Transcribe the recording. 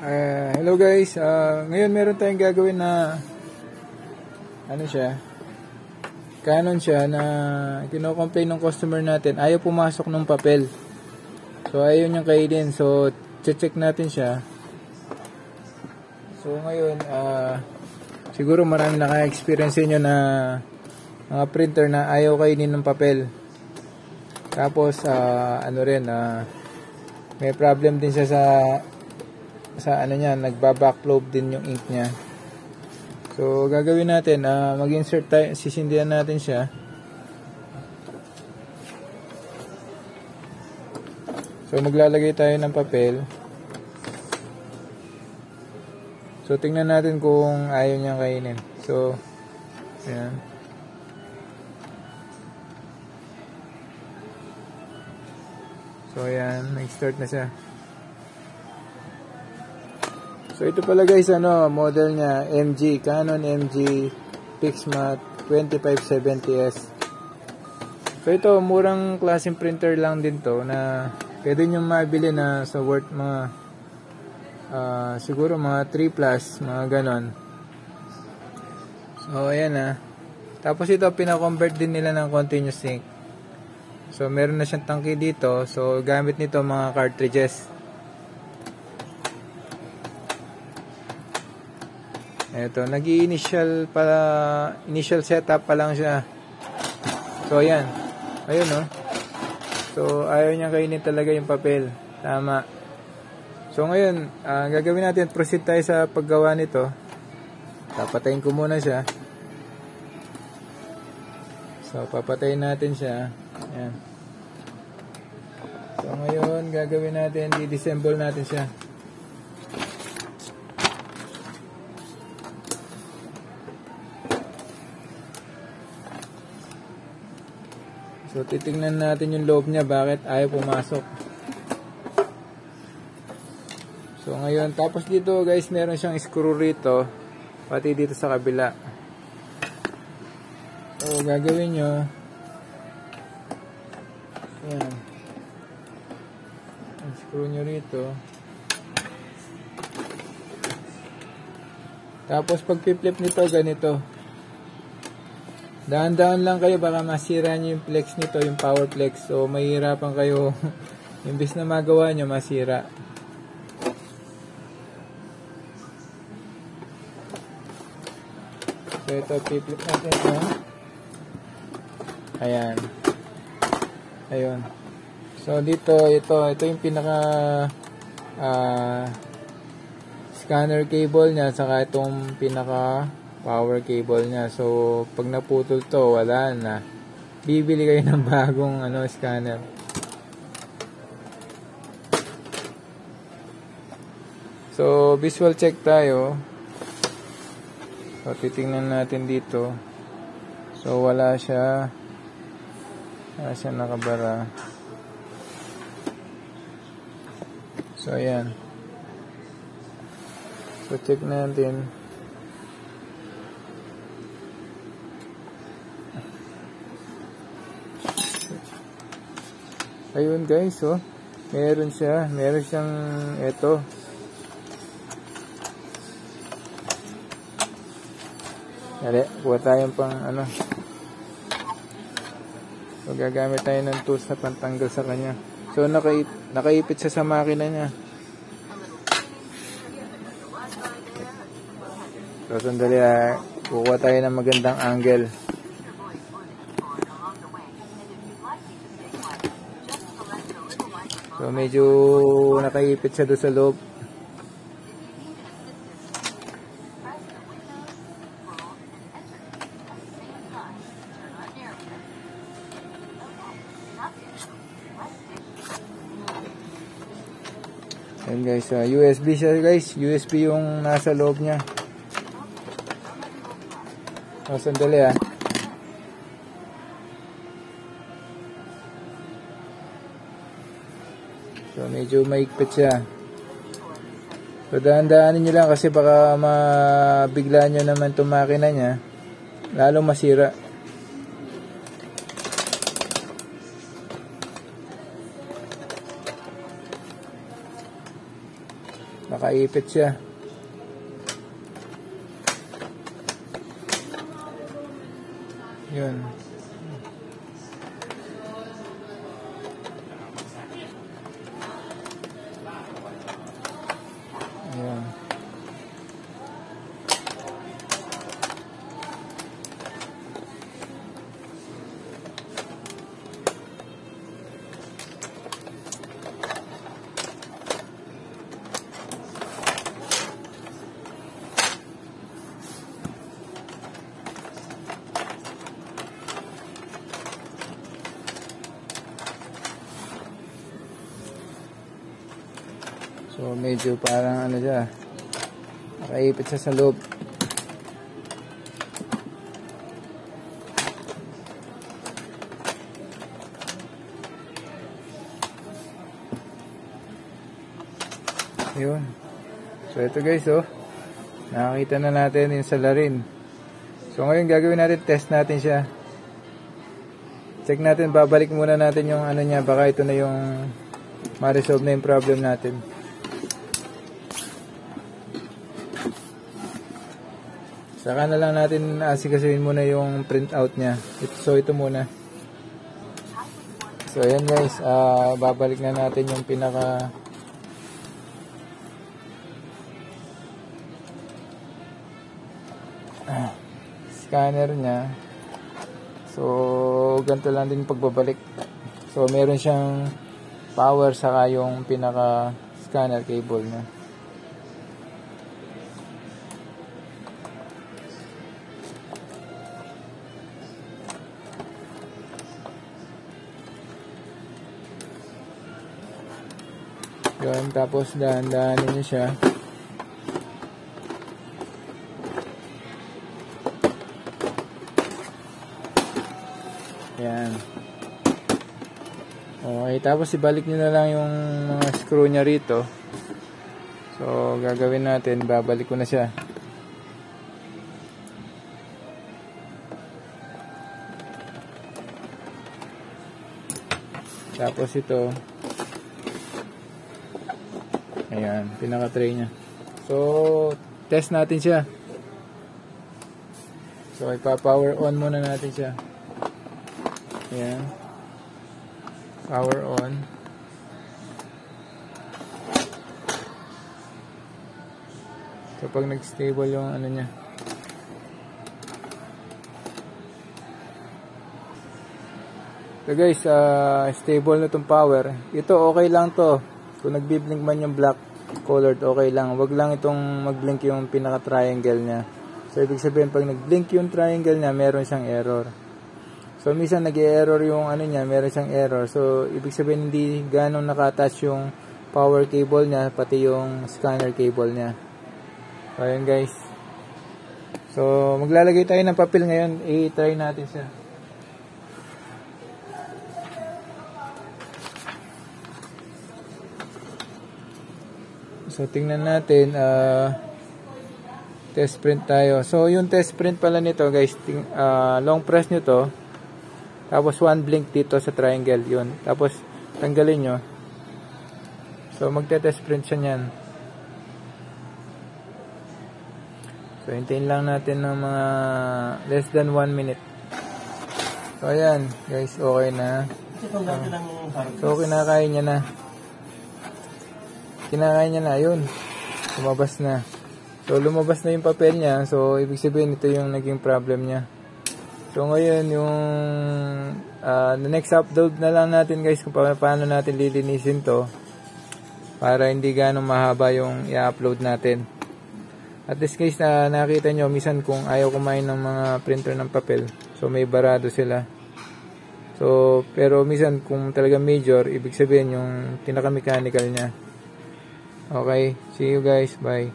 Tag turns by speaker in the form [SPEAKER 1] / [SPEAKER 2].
[SPEAKER 1] Hello guys, ngayon meron tayong gagawin na Canon siya na kino-complain ng customer natin, ayaw pumasok ng papel. So ayaw niyang kainin, so check natin siya. So ngayon, siguro marami naka-experience niyo na mga printer na ayaw kainin ng papel. Tapos may problem din siya sa nagba-backflow din yung ink niya. So gagawin natin, mag-insert tayo, sisindihan natin siya. So maglalagay tayo ng papel. So tingnan natin kung ayaw niyang kainin. So ayan. So ayan, nag-start na siya. So ito pala guys, model niya MG, Canon MG Pixmat 2570S. So ito, murang klaseng printer lang din to na pwede nyo mabili na sa worth mga siguro mga 3 plus, mga ganon. So ayan Tapos ito, pina-convert din nila ng continuous ink. So meron na siyang tangke dito. So gamit nito mga cartridges. Ito, initial setup pa lang siya. So ayan. Ayun So ayaw niya kainin talaga yung papel. Tama. So ngayon, gagawin natin, proceed tayo sa paggawa nito. Papatayin ko muna siya. So papatayin natin siya. Ayan. So ngayon, gagawin natin, i-disassemble natin siya. So titingnan natin yung loob niya, bakit ayaw pumasok. So ngayon, tapos dito guys, meron siyang screw rito, pati dito sa kabila. So gagawin nyo, ayan, screw nyo rito. Tapos pag flip nito, ganito. Dahan-dahan lang kayo, baka masira nyo yung flex nito, yung power flex. So mahirapan kayo imbis na magawa nyo, masira. So ito, flip natin ito. Ayan. Ayun. So dito, ito yung pinaka scanner cable niya, saka itong pinaka power cable niya. So pag naputol to, wala na. Bibili kayo ng bagong scanner. So visual check tayo. So titingnan natin dito. So wala siya nakabara. So ayan. So check natin. Ayun guys, meron siyang ito. Dali, kuha tayong pang So gagamit tayo ng tools na pantanggal sa kanya. So nakaipit siya sa makina niya. So sandali, kukuha tayo ng magandang angle. So medyo nakaipit siya doon sa loob. Ayan guys, USB siya guys. USB yung nasa loob niya. So sandali So medyo maigpit siya. So dahan-dahanin nyo lang kasi baka mabigla nyo naman itong makina niya. Lalong masira. nakaipit siya. Yun. Ayan. So medyo parang ano siya, nakaipit siya sa loob. Yun. So ito guys, oh, nakakita na natin yung salarin. So ngayon gagawin natin, test natin siya. Check natin, babalik muna natin yung ano niya, baka ito na yung ma-resolve na yung problem natin. Saka na lang natin asikasuhin muna yung printout niya. So ito muna. So ayan guys, babalik na natin yung pinaka scanner niya. So ganito lang din pagbabalik. So meron siyang power saka yung pinaka scanner cable niya. Yun, tapos dahan-dahanin niyo siya. Yan. Okay, tapos ibalik niyo na lang yung mga screw niya rito. So, gagawin natin, babalik ko na siya. Tapos ito, ayan, pinaka-tray niya. So, test natin siya. So, ipa-power on muna natin siya. Ayan. Power on. So, pag nag-stable yung ano niya. So guys, stable na itong power. Ito okay lang to. Kung nagbi-blink man yung black colored, okay lang. Wag lang itong mag-blink yung pinaka-triangle niya. So ibig sabihin, pag nag-blink yung triangle niya, meron siyang error. So minsan nag-error yung ano niya, meron siyang error. So ibig sabihin, hindi ganong naka-attach yung power cable niya, pati yung scanner cable niya. So ayun guys. So maglalagay tayo ng papel ngayon. I-try natin siya. So, tingnan natin, test print tayo. So, yung test print pala nito, guys, long press nyo to, tapos one blink dito sa triangle, yun. Tapos, tanggalin nyo. So, magte-test print siya nyan. So, hintayin lang natin ng mga less than 1 minute. So, ayan, guys, okay na. So, kinakain niya na. Kinakain niya na, yun. Lumabas na. So, lumabas na yung papel niya. So, ibig sabihin, ito yung naging problem niya. So, ngayon, yung next upload na lang natin, guys, kung paano natin lilinisin to para hindi ganong mahaba yung i-upload natin. At this case, nakita nyo, minsan kung ayaw kumain ng mga printer ng papel, so may barado sila. So, pero minsan, kung talaga major, ibig sabihin yung pinaka-mechanical niya. Okay, see you guys, bye.